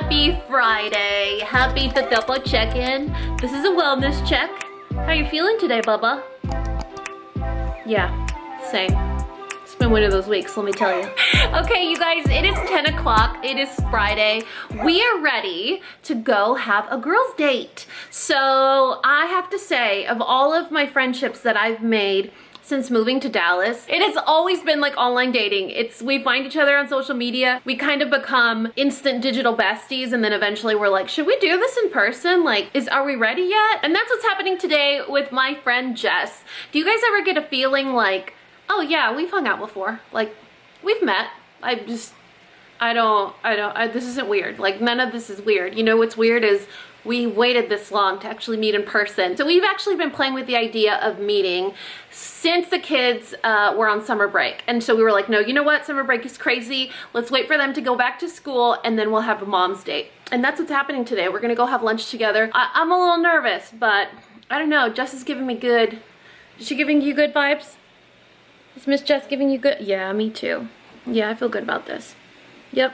Happy Friday. Happy the double check-in. This is a wellness check. How you feeling today, Bubba? Yeah, same. It's been one of those weeks, let me tell you. Okay, you guys, it is 10 o'clock. It is Friday. We are ready to go have a girls' date. So I have to say, of all of my friendships that I've made since moving to Dallas, it has always been like online dating. We find each other on social media. We kind of become instant digital besties, and then eventually we're like, should we do this in person? Like, are we ready yet? And that's what's happening today with my friend Jess. Do you guys ever get a feeling like, oh yeah, we've hung out before. Like, we've met. this isn't weird. Like, none of this is weird. You know what's weird is we waited this long to actually meet in person. So we've actually been playing with the idea of meeting since the kids were on summer break. And so we were like, no, you know what? Summer break is crazy. Let's wait for them to go back to school and then we'll have a mom's date. And that's what's happening today. We're gonna go have lunch together. I'm a little nervous, but I don't know. Jess is giving me good. Is she giving you good vibes? Is Miss Jess giving you good? Yeah, me too. Yeah, I feel good about this. Yep.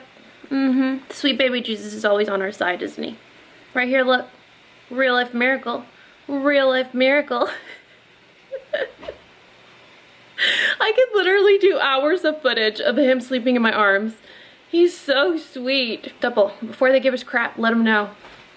Sweet baby Jesus is always on our side, isn't he? Right here, look. Real life miracle. Real life miracle. I could literally do hours of footage of him sleeping in my arms. He's so sweet. Double, before they give us crap, let him know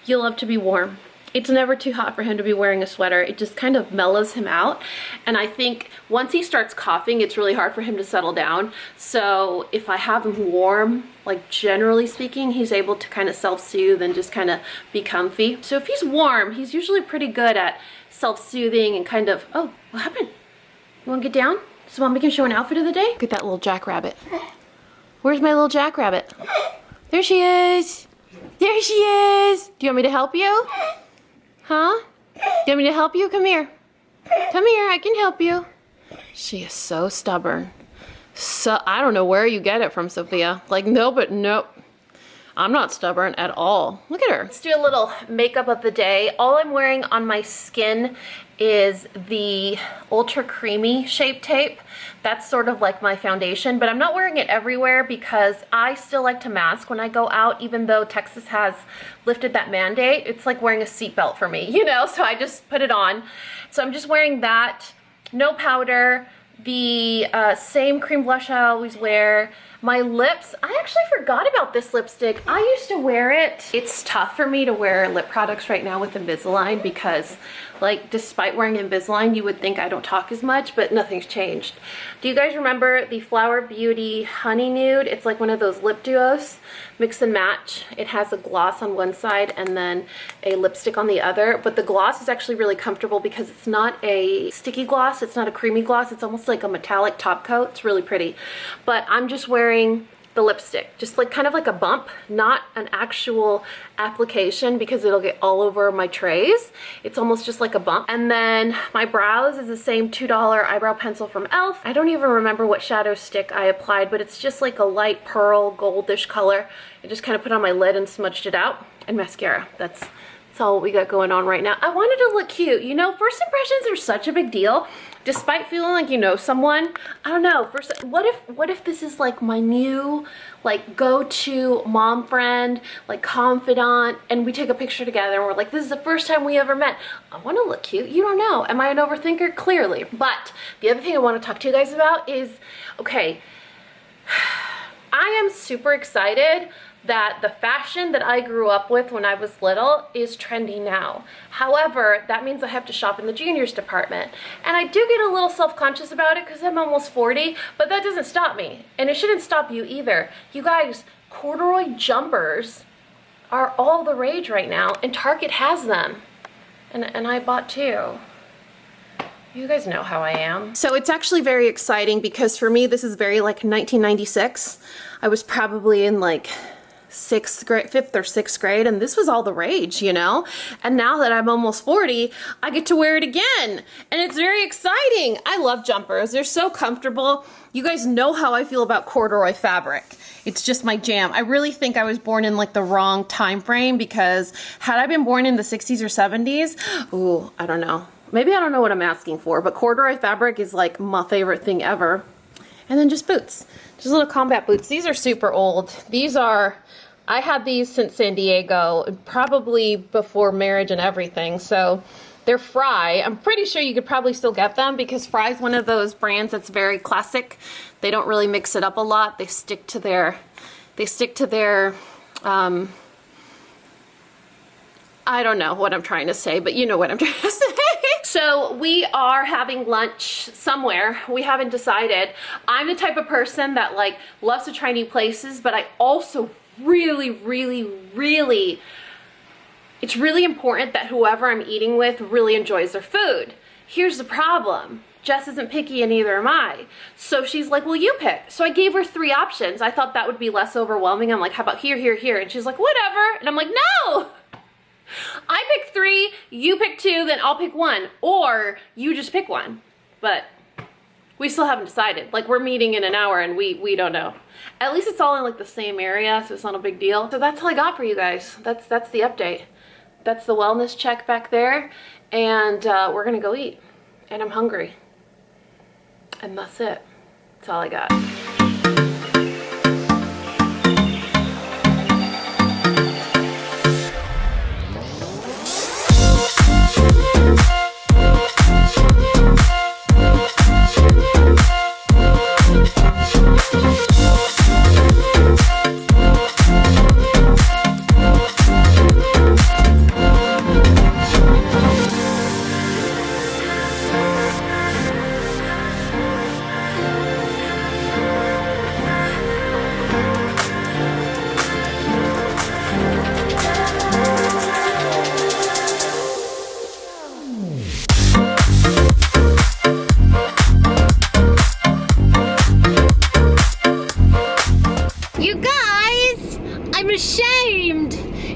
you love to be warm. It's never too hot for him to be wearing a sweater. It just kind of mellows him out. And I think once he starts coughing, it's really hard for him to settle down. So if I have him warm, like generally speaking, he's able to kind of self-soothe and just kind of be comfy. So if he's warm, he's usually pretty good at self-soothing and kind of, oh, what happened? You wanna get down? So Mom, we can show an outfit of the day? Look at that little jackrabbit. Where's my little jackrabbit? There she is. There she is. Do you want me to help you? Huh? Do you want me to help you? Come here. Come here, I can help you. She is so stubborn. So, I don't know where you get it from, Sophia. Like, no, but nope. I'm not stubborn at all. Look at her. Let's do a little makeup of the day. All I'm wearing on my skin is the Ultra Creamy Shape Tape. That's sort of like my foundation, but I'm not wearing it everywhere because I still like to mask when I go out, even though Texas has lifted that mandate. It's like wearing a seatbelt for me, you know, so I just put it on. So I'm just wearing that, no powder, the same cream blush I always wear. My lips, I actually forgot about this lipstick. I used to wear it. It's tough for me to wear lip products right now with Invisalign because, like, despite wearing Invisalign, you would think I don't talk as much, but nothing's changed. Do you guys remember the Flower Beauty Honey Nude? It's like one of those lip duos, mix and match. It has a gloss on one side and then a lipstick on the other, but the gloss is actually really comfortable because it's not a sticky gloss, it's not a creamy gloss, it's almost like a metallic top coat. It's really pretty. But I'm just wearing the lipstick, just like kind of like a bump, not an actual application because it'll get all over my trays. It's almost just like a bump. And then my brows is the same $2 eyebrow pencil from e.l.f. I don't even remember what shadow stick I applied, but it's just like a light pearl goldish color. I just kind of put on my lid and smudged it out. And mascara. That's all we got going on right now. I wanted to look cute. You know, first impressions are such a big deal. Despite feeling like you know someone, I don't know. First, what if this is like my new like go-to mom friend, like confidant, and we take a picture together and we're like, this is the first time we ever met. I want to look cute. You don't know. Am I an overthinker? Clearly. But the other thing I want to talk to you guys about is, okay, I am super excited that the fashion that I grew up with when I was little is trendy now. However, that means I have to shop in the juniors department. And I do get a little self-conscious about it because I'm almost 40, but that doesn't stop me. And it shouldn't stop you either. You guys, corduroy jumpers are all the rage right now, and Target has them. And I bought two. You guys know how I am. So it's actually very exciting because for me, this is very like 1996. I was probably in like fifth or sixth grade, and this was all the rage, you know? And now that I'm almost 40, I get to wear it again. And it's very exciting. I love jumpers. They're so comfortable. You guys know how I feel about corduroy fabric. It's just my jam. I really think I was born in like the wrong time frame because had I been born in the 60s or 70s, ooh, I don't know. Maybe I don't know what I'm asking for, but corduroy fabric is like my favorite thing ever. And then just boots. Just little combat boots. These are super old. These are I had these since San Diego, probably before marriage and everything. So they're Frye. I'm pretty sure you could probably still get them because Frye is one of those brands that's very classic. They don't really mix it up a lot. They stick to their, I don't know what I'm trying to say, but you know what I'm trying to say. So we are having lunch somewhere. We haven't decided. I'm the type of person that like loves to try new places, but I also really, it's really important that whoever I'm eating with really enjoys their food. Here's the problem. Jess isn't picky and neither am I. So she's like, well, you pick. So I gave her 3 options. I thought that would be less overwhelming. I'm like, how about here, here, here? And she's like, whatever. And I'm like, no! I pick 3, you pick 2, then I'll pick 1. Or you just pick 1. But we still haven't decided. Like, we're meeting in an hour and we don't know. At least it's all in like the same area, so it's not a big deal. So that's all I got for you guys. That's the update. That's the wellness check back there. And we're gonna go eat. And I'm hungry. And that's it. That's all I got.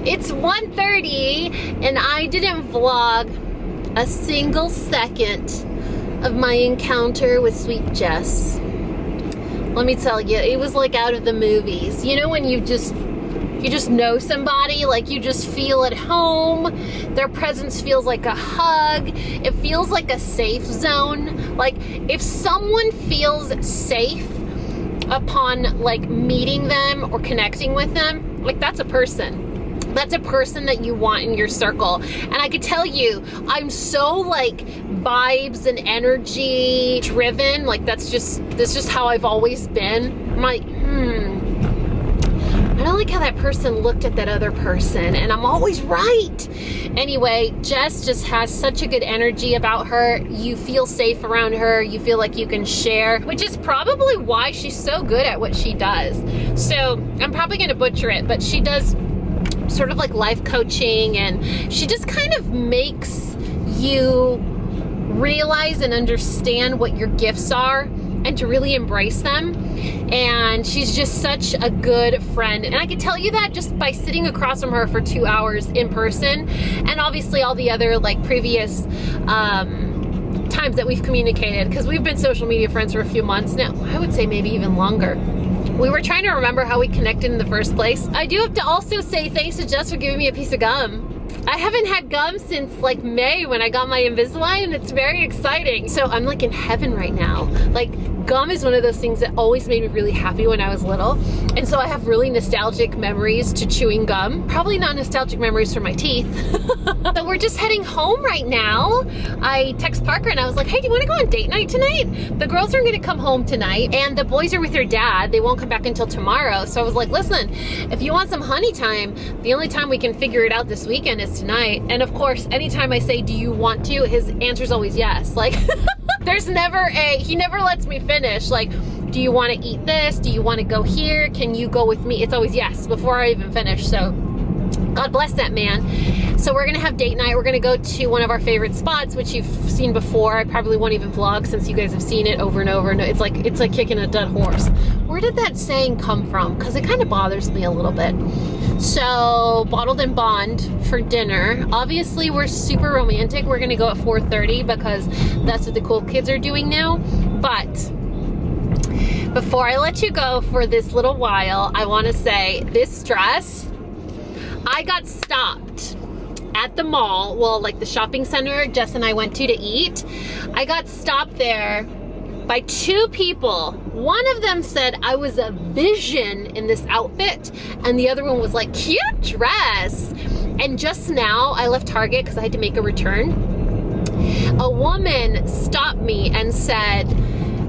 It's 1:30 and I didn't vlog a single second of my encounter with sweet Jess. Let me tell you, it was like out of the movies. You know when you just know somebody, like you just feel at home. Their presence feels like a hug. It feels like a safe zone. Like if someone feels safe upon like meeting them or connecting with them, like that's a person. That's a person that you want in your circle. And I could tell you, I'm so like vibes and energy driven. Like that's just how I've always been. I'm like, I don't like how that person looked at that other person, and I'm always right. Anyway, Jess just has such a good energy about her. You feel safe around her. You feel like you can share, which is probably why she's so good at what she does. So I'm probably gonna butcher it, but she does sort of like life coaching, and she just kind of makes you realize and understand what your gifts are and to really embrace them. And she's just such a good friend, and I can tell you that just by sitting across from her for 2 hours in person, and obviously all the other like previous times that we've communicated, because we've been social media friends for a few months now. I would say maybe even longer. We were trying to remember how we connected in the first place. I do have to also say thanks to Jess for giving me a piece of gum. I haven't had gum since like May when I got my Invisalign, and it's very exciting. So I'm like in heaven right now. Like gum is one of those things that always made me really happy when I was little. And so I have really nostalgic memories to chewing gum. Probably not nostalgic memories for my teeth. So we're just heading home right now. I text Parker and I was like, hey, do you want to go on date night tonight? The girls are going to come home tonight and the boys are with their dad. They won't come back until tomorrow. So I was like, listen, if you want some honey time, the only time we can figure it out this weekend is tonight. And of course, anytime I say, do you want to? His answer's always yes. Like, there's never he never lets me finish. Like, do you want to eat this? Do you want to go here? Can you go with me? It's always yes before I even finish. So God bless that man. So we're gonna have date night. We're gonna go to one of our favorite spots, which you've seen before. I probably won't even vlog since you guys have seen it over and over. And it's like kicking a dead horse. Where did that saying come from? Because it kind of bothers me a little bit. So Bottled and Bond for dinner. Obviously we're super romantic. We're gonna go at 4:30 because that's what the cool kids are doing now. But before I let you go for this little while, I want to say this dress, I got stopped at the mall, well, like the shopping center Jess and I went to eat. I got stopped there by 2 people. One of them said I was a vision in this outfit, and the other one was like, cute dress. And just now, I left Target because I had to make a return. A woman stopped me and said,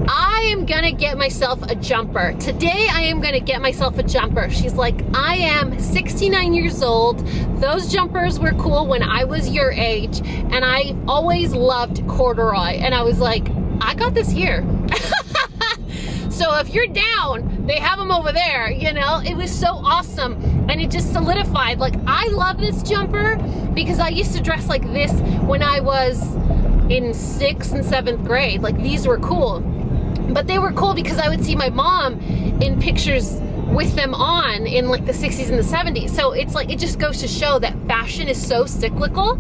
I am gonna get myself a jumper. Today I am gonna get myself a jumper. She's like, I am 69 years old. Those jumpers were cool when I was your age, and I always loved corduroy. And I was like, I got this here. So if you're down, they have them over there, you know? It was so awesome. And it just solidified, like, I love this jumper because I used to dress like this when I was in 6th and 7th grade. Like, these were cool. But they were cool because I would see my mom in pictures with them on in like the 60s and the 70s. So it's like, it just goes to show that fashion is so cyclical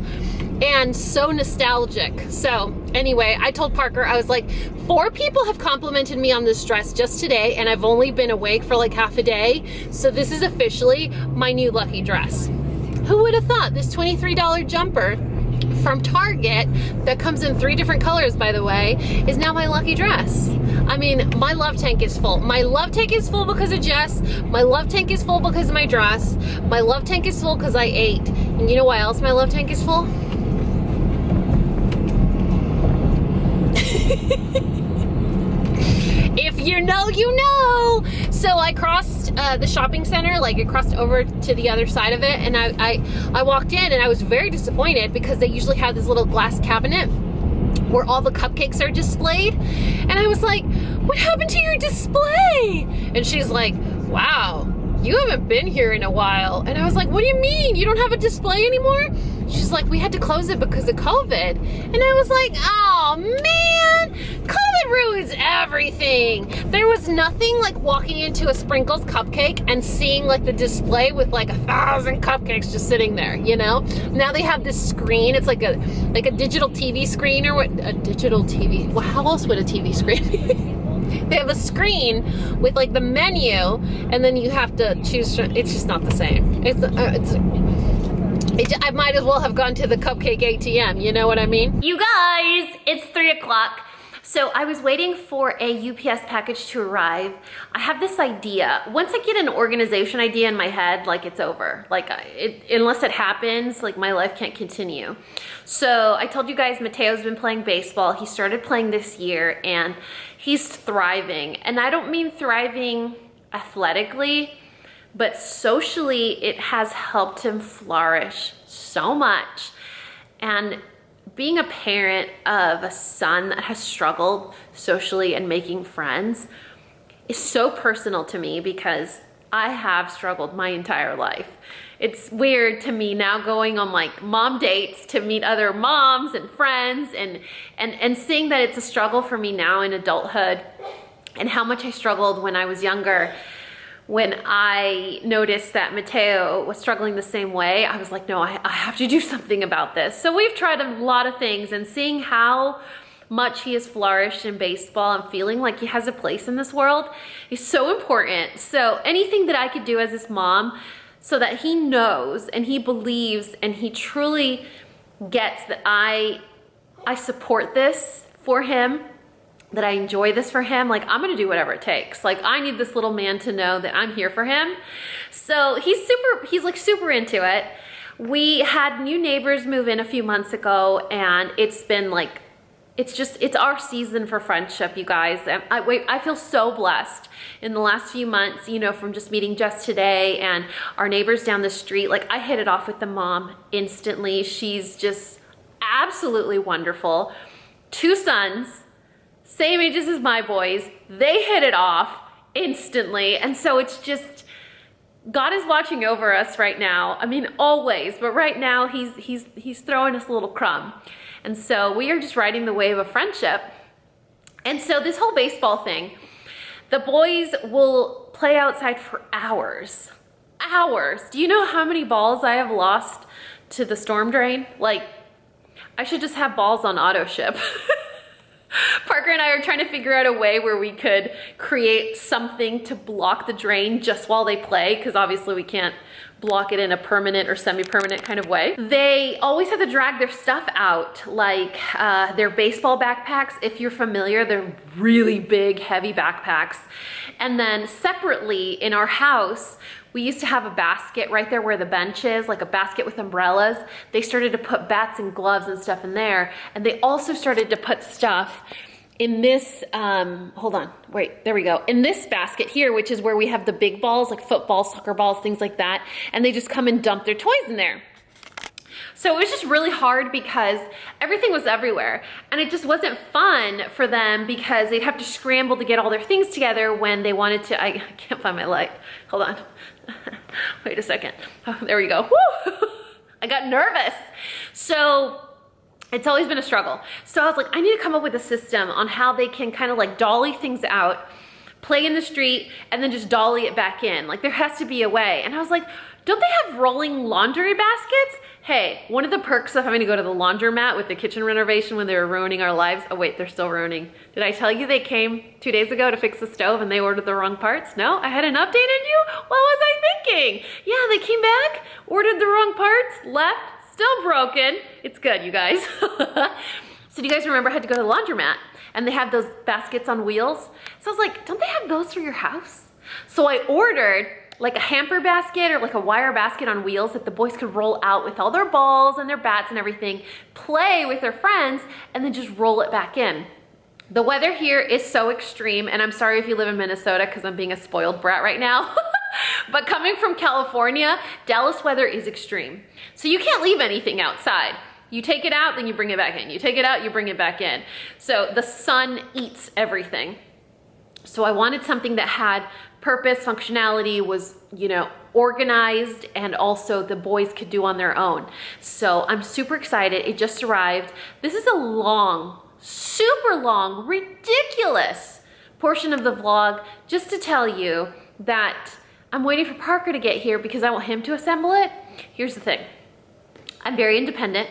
and so nostalgic. So anyway, I told Parker, I was like, 4 people have complimented me on this dress just today, and I've only been awake for like half a day. So this is officially my new lucky dress. Who would have thought this $23 jumper from Target, that comes in 3 different colors, by the way, is now my lucky dress. I mean, my love tank is full. My love tank is full because of Jess. My love tank is full because of my dress. My love tank is full because I ate. And you know why else my love tank is full? If you know, you know. So I crossed the shopping center, like I crossed over to the other side of it, and I walked in, and I was very disappointed because they usually have this little glass cabinet where all the cupcakes are displayed. And I was like, what happened to your display? And she's like, wow, you haven't been here in a while. And I was like, what do you mean? You don't have a display anymore? She's like, we had to close it because of COVID. And I was like, oh man, COVID ruins everything. There was nothing like walking into a Sprinkles cupcake and seeing like the display with like 1,000 cupcakes just sitting there, you know? Now they have this screen. It's like a digital TV screen, or what? A digital TV. Well, how else would a TV screen be? They have a screen with like the menu, and then you have to choose. It's just not the same. I might as well have gone to the Cupcake ATM, you know what I mean? You guys, it's 3 o'clock. So I was waiting for a UPS package to arrive. I have this idea. Once I get an organization idea in my head, like, it's over. Like, unless it happens, like, my life can't continue. So I told you guys Mateo's been playing baseball. He started playing this year, and he's thriving. And I don't mean thriving athletically, but socially it has helped him flourish so much. And being a parent of a son that has struggled socially and making friends is so personal to me, because I have struggled my entire life. It's weird to me now going on like mom dates to meet other moms and friends, and seeing that it's a struggle for me now in adulthood, and how much I struggled when I was younger. When I noticed that Mateo was struggling the same way, I was like, no, I have to do something about this. So we've tried a lot of things, and seeing how much he has flourished in baseball and feeling like he has a place in this world is so important. So anything that I could do as his mom so that he knows and he believes and he truly gets that I support this for him, that I enjoy this for him, like, I'm gonna do whatever it takes. Like, I need this little man to know that I'm here for him. So he's like super into it. We had new neighbors move in a few months ago, and it's been like, it's our season for friendship, you guys. I feel so blessed in the last few months, you know, from just meeting Jess today and our neighbors down the street. Like, I hit it off with the mom instantly. She's just absolutely wonderful. 2 sons, same ages as my boys. They hit it off instantly. And so it's just, God is watching over us right now. I mean, always, but right now he's throwing us a little crumb. And so we are just riding the wave of friendship. And so this whole baseball thing, the boys will play outside for hours. Hours. Do you know how many balls I have lost to the storm drain? Like, I should just have balls on auto ship. Parker and I are trying to figure out a way where we could create something to block the drain just while they play, because obviously we can't block it in a permanent or semi-permanent kind of way. They always have to drag their stuff out, like their baseball backpacks. If you're familiar, they're really big, heavy backpacks. And then separately in our house, we used to have a basket right there where the bench is, like a basket with umbrellas. They started to put bats and gloves and stuff in there. And they also started to put stuff in this, hold on, wait, there we go. In this basket here, which is where we have the big balls, like football, soccer balls, things like that. And they just come and dump their toys in there. So it was just really hard because everything was everywhere. And it just wasn't fun for them because they'd have to scramble to get all their things together when they wanted to. I can't find my light. Hold on. Wait a second. Oh, there we go. Woo! I got nervous. So it's always been a struggle. So I was like, I need to come up with a system on how they can kind of like dolly things out, play in the street, and then just dolly it back in. Like there has to be a way. And I was like, don't they have rolling laundry baskets? Hey, one of the perks of having to go to the laundromat with the kitchen renovation when they were ruining our lives. Oh wait, they're still ruining. Did I tell you they came 2 days ago to fix the stove and they ordered the wrong parts? No, I hadn't updated you? What was I thinking? Yeah, they came back, ordered the wrong parts, left, still broken. It's good, you guys. So do you guys remember I had to go to the laundromat and they have those baskets on wheels? So I was like, don't they have those for your house? So I ordered like a hamper basket or like a wire basket on wheels that the boys could roll out with all their balls and their bats and everything, play with their friends, and then just roll it back in. The weather here is so extreme, and I'm sorry if you live in Minnesota because I'm being a spoiled brat right now. But coming from California, Dallas weather is extreme. So you can't leave anything outside. You take it out, then you bring it back in. You take it out, you bring it back in. So the sun eats everything. So I wanted something that had purpose, functionality, was, you know, organized, and also the boys could do on their own. So I'm super excited. It just arrived. This is a long, super long, ridiculous portion of the vlog just to tell you that I'm waiting for Parker to get here because I want him to assemble it. Here's the thing. I'm very independent.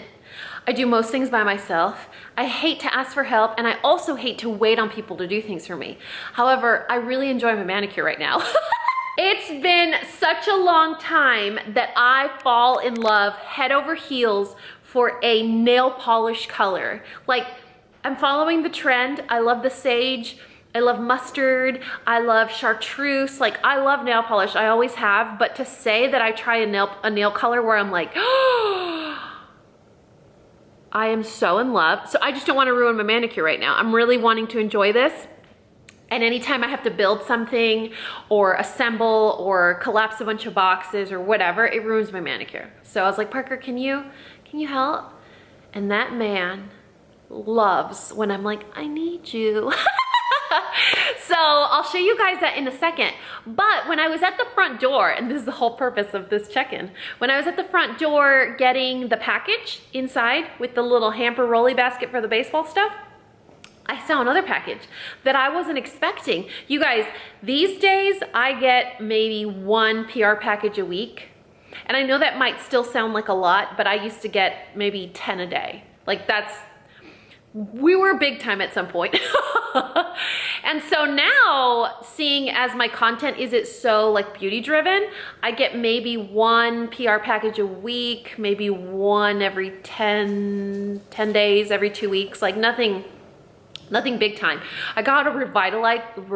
I do most things by myself. I hate to ask for help, and I also hate to wait on people to do things for me. However, I really enjoy my manicure right now. It's been such a long time that I fall in love head over heels for a nail polish color. Like, I'm following the trend. I love the sage. I love mustard. I love chartreuse. Like, I love nail polish. I always have. But to say that I try a nail color where I'm like, I am so in love. So I just don't want to ruin my manicure right now. I'm really wanting to enjoy this. And anytime I have to build something or assemble or collapse a bunch of boxes or whatever, it ruins my manicure. So I was like, Parker, can you help? And that man loves when I'm like, I need you. So I'll show you guys that in a second. But when I was at the front door, and this is the whole purpose of this check-in, when I was at the front door getting the package inside with the little hamper rolly basket for the baseball stuff, I saw another package that I wasn't expecting. You guys, these days I get maybe 1 PR package a week. And I know that might still sound like a lot, but I used to get maybe 10 a day. Like we were big time at some point. And so now, seeing as my content is so like beauty driven, I get maybe 1 PR package a week, maybe 1 every 10 days, every 2 weeks, like nothing big time. I got a Revitalize. What's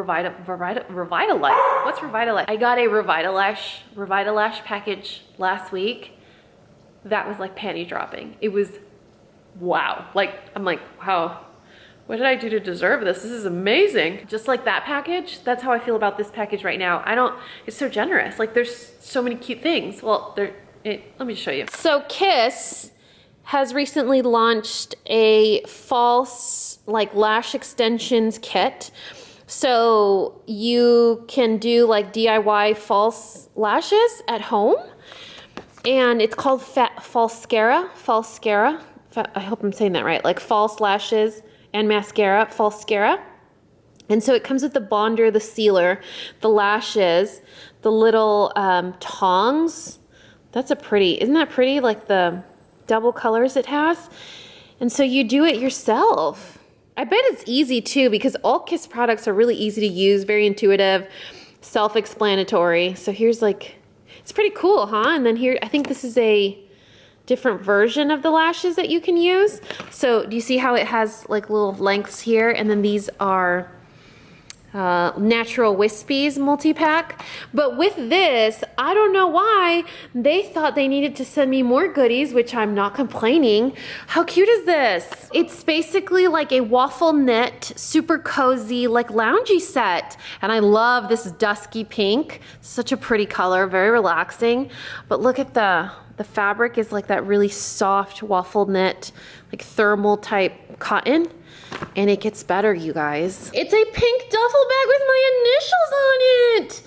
Revitalize? I got a Revitalash package last week. That was like panty dropping. It was wow. Like, I'm like, wow, what did I do to deserve this? This is amazing. Just like that package, that's how I feel about this package right now. It's so generous. Like, there's so many cute things. Well, let me show you. So Kiss has recently launched a false like lash extensions kit. So you can do like DIY false lashes at home. And it's called Falscara. I hope I'm saying that right. Like false lashes and mascara, Falscara. And so it comes with the bonder, the sealer, the lashes, the little tongs. Isn't that pretty? Like the double colors it has. And so you do it yourself. I bet it's easy too, because all Kiss products are really easy to use, very intuitive, self-explanatory. So here's like It's pretty cool, huh? And then here, I think this is a different version of the lashes that you can use. So do you see how it has like little lengths here? And then these are Natural Wispies multi-pack. But with this, I don't know why they thought they needed to send me more goodies, which I'm not complaining. How cute is this? It's basically like a waffle knit, super cozy, like loungy set. And I love this dusky pink. Such a pretty color, very relaxing. But look at the fabric is like that really soft waffle knit, like thermal type cotton. And it gets better, you guys. It's a pink duffel bag with my initials on it.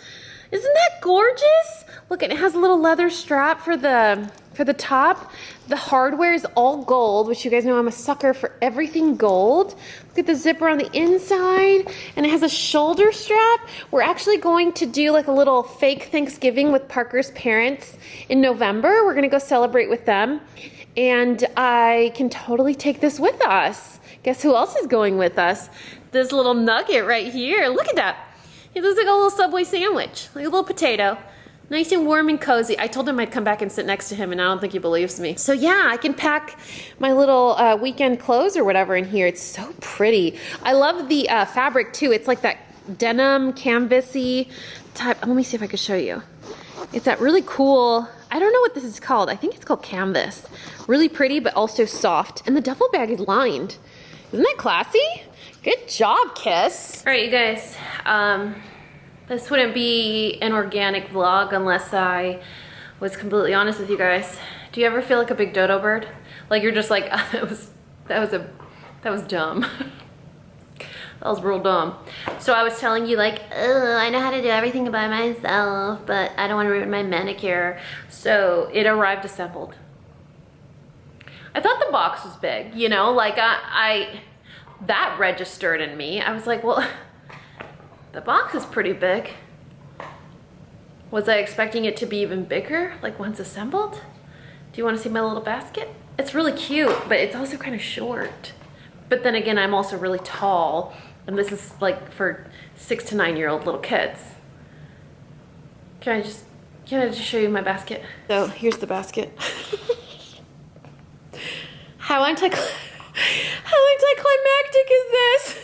Isn't that gorgeous? Look, it has a little leather strap for the top. The hardware is all gold, which you guys know I'm a sucker for everything gold. Look at the zipper on the inside, and it has a shoulder strap. We're actually going to do like a little fake Thanksgiving with Parker's parents in November. We're gonna go celebrate with them, and I can totally take this with us. Guess who else is going with us? This little nugget right here. Look at that. It looks like a little Subway sandwich, like a little potato. Nice and warm and cozy. I told him I'd come back and sit next to him, and I don't think he believes me. So yeah, I can pack my little weekend clothes or whatever in here. It's so pretty. I love the fabric too. It's like that denim, canvasy type. Let me see if I can show you. It's that really cool, I don't know what this is called. I think it's called canvas. Really pretty, but also soft. And the duffel bag is lined. Isn't that classy? Good job, Kiss. All right, you guys. This wouldn't be an organic vlog unless I was completely honest with you guys. Do you ever feel like a big dodo bird? Like you're just like, that was dumb. That was real dumb. So I was telling you like, oh, I know how to do everything by myself, but I don't want to ruin my manicure. So it arrived assembled. I thought the box was big, you know, like that registered in me. I was like, well, the box is pretty big. Was I expecting it to be even bigger, like once assembled? Do you want to see my little basket? It's really cute, but it's also kind of short. But then again, I'm also really tall, and this is like for 6 to 9 year old little kids. Can I just show you my basket? So here's the basket. How anticlimactic is this?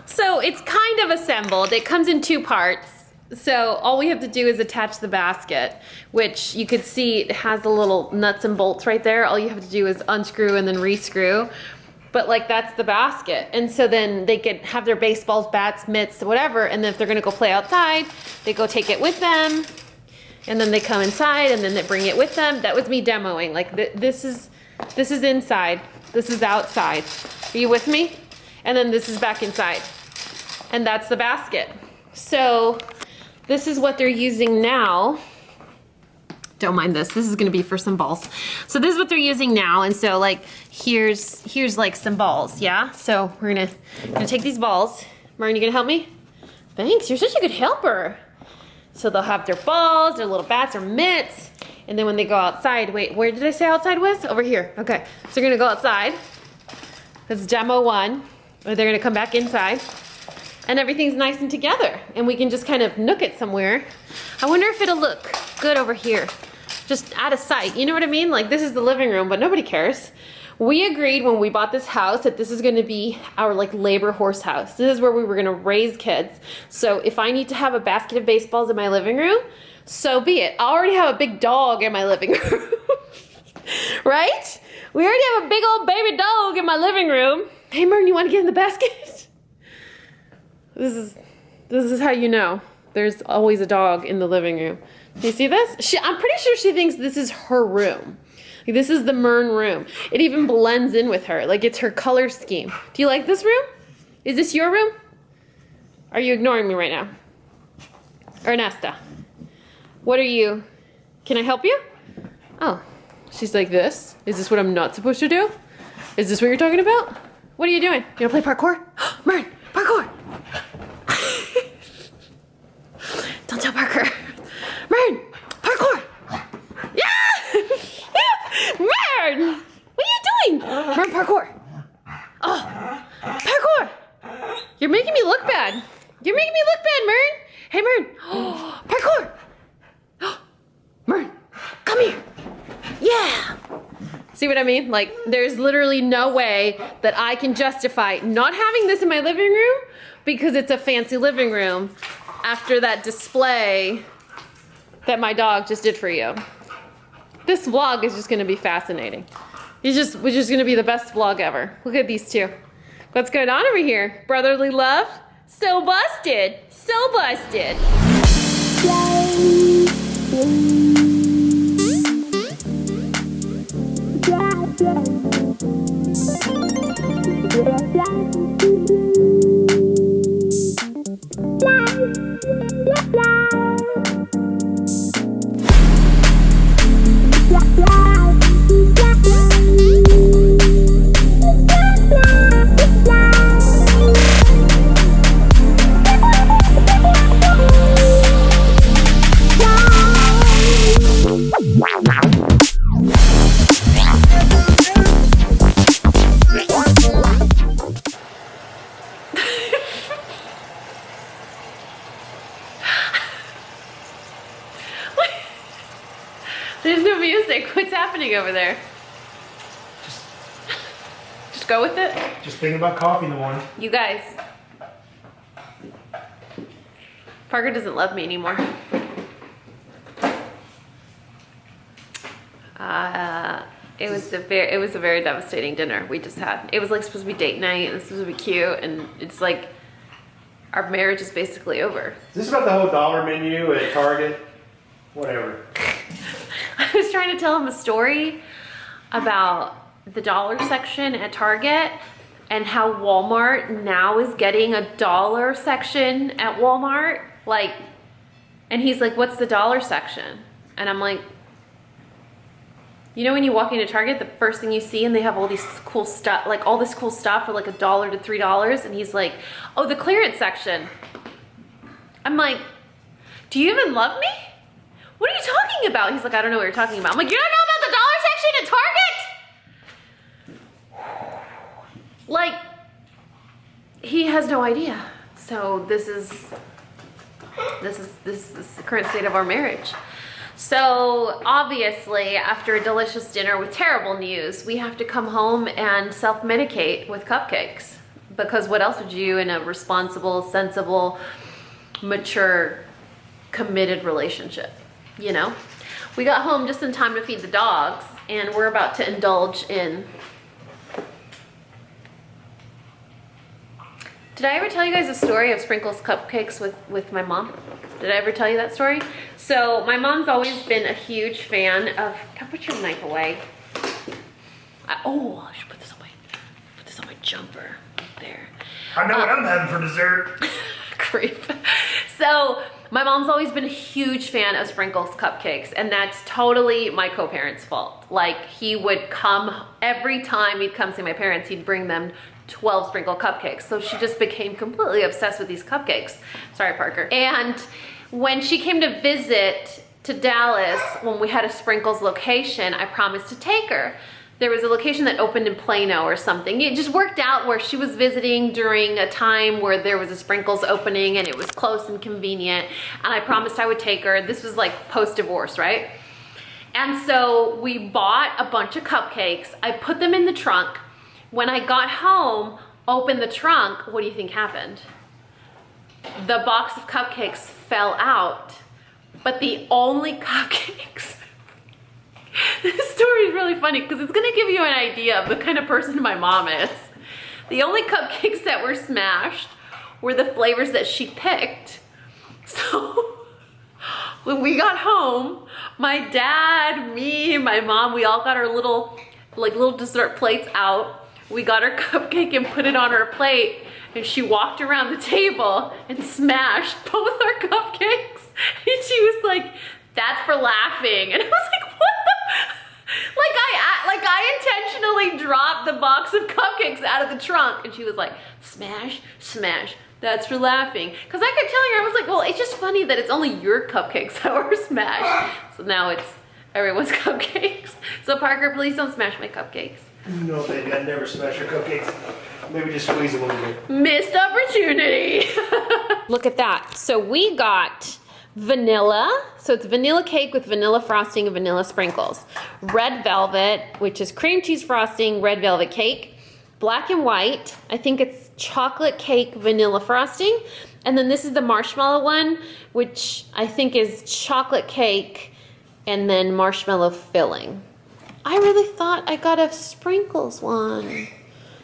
So it's kind of assembled. It comes in 2 parts. So all we have to do is attach the basket, which you could see it has the little nuts and bolts right there. All you have to do is unscrew and then rescrew. But like that's the basket. And so then they could have their baseballs, bats, mitts, whatever. And then if they're gonna go play outside, they go take it with them. And then they come inside and then they bring it with them. That was me demoing. Like this is inside, this is outside. Are you with me? And then this is back inside. And that's the basket. So this is what they're using now. Don't mind this. This is gonna be for some balls. So this is what they're using now. And so like, here's like some balls, yeah? So we're gonna take these balls. Martin, you gonna help me? Thanks, you're such a good helper. So they'll have their balls, their little bats or mitts. And then when they go outside, wait, where did I say outside was? Over here, okay. So they're gonna go outside. That's demo 1. Or they're gonna come back inside. And everything's nice and together. And we can just kind of nook it somewhere. I wonder if it'll look good over here. Just out of sight, you know what I mean? Like this is the living room, but nobody cares. We agreed when we bought this house that this is gonna be our like labor horse house. This is where we were gonna raise kids. So if I need to have a basket of baseballs in my living room, so be it. I already have a big dog in my living room, right? We already have a big old baby dog in my living room. Hey Martin, you wanna get in the basket? This is how you know there's always a dog in the living room. Do you see this? I'm pretty sure she thinks this is her room. Like, this is the Mern room. It even blends in with her. Like it's her color scheme. Do you like this room? Is this your room? Are you ignoring me right now? Ernesta, what are you? Can I help you? Oh, she's like this. Is this what I'm not supposed to do? Is this what you're talking about? What are you doing? You wanna play parkour? Mern, parkour! Don't tell Parker. Mern, parkour! Yeah! Mern! What are you doing? Mern, parkour! Oh, parkour! You're making me look bad. You're making me look bad, Mern. Hey, Mern. Parkour! Come here. Yeah. See what I mean? Like, there's literally no way that I can justify not having this in my living room because it's a fancy living room after that display that my dog just did for you. This vlog is just gonna be fascinating. We're just gonna be the best vlog ever. Look at these two. What's going on over here? Brotherly love? So busted. So busted. There's no music. What's happening over there? Just go with it? Just thinking about coffee in the morning. You guys. Parker doesn't love me anymore. It was a very devastating dinner we just had. It was like supposed to be date night and it's supposed to be cute, and it's like our marriage is basically over. Is this about the whole dollar menu at Target? Whatever. I was trying to tell him a story about the dollar section at Target and how Walmart now is getting a dollar section at Walmart. Like, and he's like, what's the dollar section? And I'm like, you know when you walk into Target, the first thing you see and they have all these cool stuff, like all this cool stuff for like $1 to $3, and he's like, oh, the clearance section. I'm like, do you even love me? What are you talking about? He's like, I don't know what you're talking about. I'm like, you don't know about the dollar section at Target? Like, he has no idea. So this is the current state of our marriage. So obviously, after a delicious dinner with terrible news, we have to come home and self-medicate with cupcakes. Because what else would you do in a responsible, sensible, mature, committed relationship? You know? We got home just in time to feed the dogs, and we're about to indulge in... Did I ever tell you guys a story of Sprinkles cupcakes with my mom? Did I ever tell you that story? So my mom's always been a huge fan of... Don't put your knife away. I should put this on my jumper right there. I know what I'm having for dessert. Creep. So my mom's always been a huge fan of Sprinkles cupcakes, and that's totally my co-parent's fault. Like, he would come, every time he'd come see my parents, he'd bring them 12 sprinkle cupcakes. So she just became completely obsessed with these cupcakes. Sorry, Parker. And when she came to visit to Dallas, when we had a Sprinkles location, I promised to take her. There was a location that opened in Plano or something. It just worked out where she was visiting during a time where there was a Sprinkles opening and it was close and convenient. And I promised I would take her. This was like post-divorce, right? And so we bought a bunch of cupcakes. I put them in the trunk. When I got home, opened the trunk, what do you think happened? The box of cupcakes fell out, but the only cupcakes... This story is really funny because it's gonna give you an idea of the kind of person my mom is. The only cupcakes that were smashed were the flavors that she picked. So when we got home, my dad, me, and my mom, we all got our little dessert plates out. We got her cupcake and put it on her plate, and she walked around the table and smashed both our cupcakes. And she was like, that's for laughing. And I was like, what the? Like I intentionally dropped the box of cupcakes out of the trunk. And she was like, smash, smash. That's for laughing. Because I kept telling her, I was like, well, it's just funny that it's only your cupcakes that were smashed. So now it's everyone's cupcakes. So Parker, please don't smash my cupcakes. No, baby, I'd never smash your cupcakes. Maybe just squeeze a little bit. Missed opportunity. Look at that. So we got vanilla. So it's vanilla cake with vanilla frosting and vanilla sprinkles. Red velvet, which is cream cheese frosting, red velvet cake. Black and white, I think it's chocolate cake, vanilla frosting. And then this is the marshmallow one, which I think is chocolate cake and then marshmallow filling. I really thought I got a sprinkles one.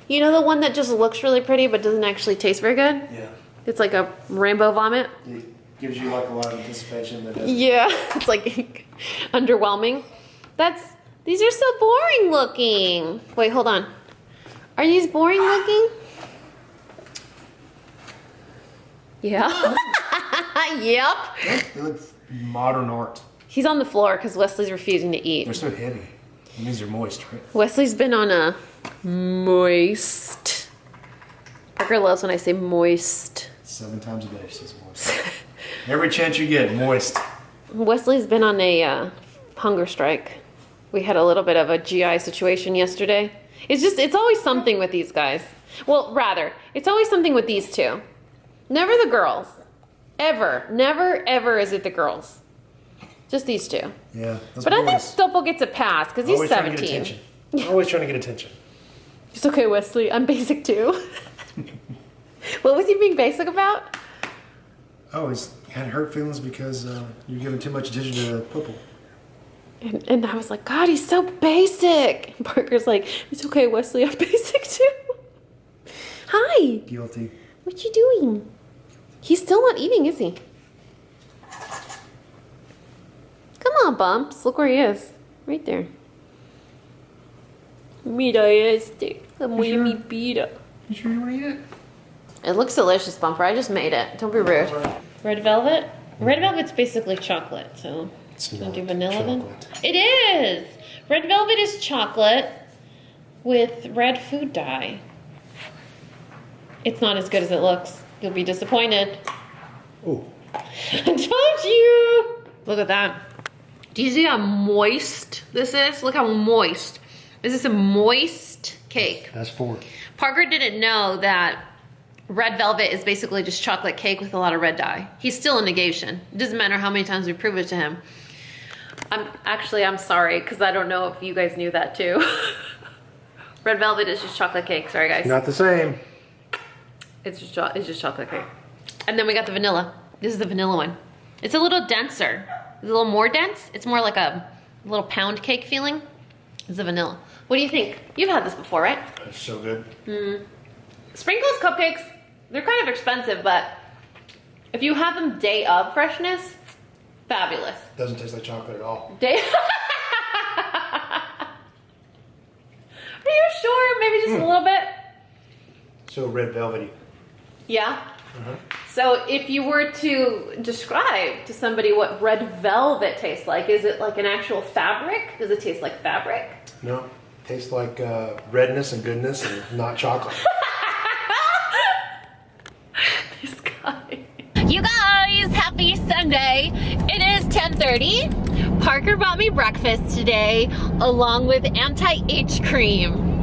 You know the one that just looks really pretty but doesn't actually taste very good? Yeah. It's like a rainbow vomit. It gives you like a lot of anticipation. That Yeah, it's like underwhelming. These are so boring looking. Wait, hold on. Are these boring looking? Yeah. Yep. They look modern art. He's on the floor because Wesley's refusing to eat. They're so heavy. It means they're moist, right? Wesley's been on a moist. Parker loves when I say moist. 7 times a day she's moist. Every chance you get, moist. Wesley's been on a hunger strike. We had a little bit of a GI situation yesterday. It's always something with these guys. Well, rather, it's always something with these two. Never the girls. Ever. Never, ever is it the girls. Just these two. Yeah. But I think Stoppel gets a pass because he's 17. Always trying to get attention. It's okay, Wesley. I'm basic too. What was he being basic about? Oh, he's had hurt feelings because you're giving too much attention to Purple. And I was like, God, he's so basic. And Parker's like, it's okay, Wesley. I'm basic too. Hi. Guilty. What you doing? He's still not eating, is he? Come on, Bumps. Look where he is. Right there. Mira este. Muy mi pira. You sure you want to eat it? It looks delicious, Bumper. I just made it. Don't be rude. Red velvet? Red velvet's basically chocolate, so It's gonna not do vanilla chocolate. then? It is! Red velvet is chocolate with red food dye. It's not as good as it looks. You'll be disappointed. Oh. I told you! Look at that. Do you see how moist this is? Look how moist. This is a moist cake. That's 4. Parker didn't know that red velvet is basically just chocolate cake with a lot of red dye. He's still a negation. It doesn't matter how many times we prove it to him. I'm sorry, because I don't know if you guys knew that too. Red velvet is just chocolate cake. Sorry, guys. Not the same. It's just chocolate cake. And then we got the vanilla. This is the vanilla one. It's a little denser. It's a little more dense. It's more like a little pound cake feeling. It's the vanilla. What do you think? You've had this before, right? It's so good. Sprinkles cupcakes, they're kind of expensive, but if you have them day of freshness, fabulous. Doesn't taste like chocolate at all. Day. Are you sure? Maybe just a little bit? So red velvety. Yeah. So if you were to describe to somebody what red velvet tastes like, is it like an actual fabric? Does it taste like fabric? No. Tastes like redness and goodness and not chocolate. This guy. You guys, happy Sunday. It is 10:30. Parker bought me breakfast today along with anti-itch cream.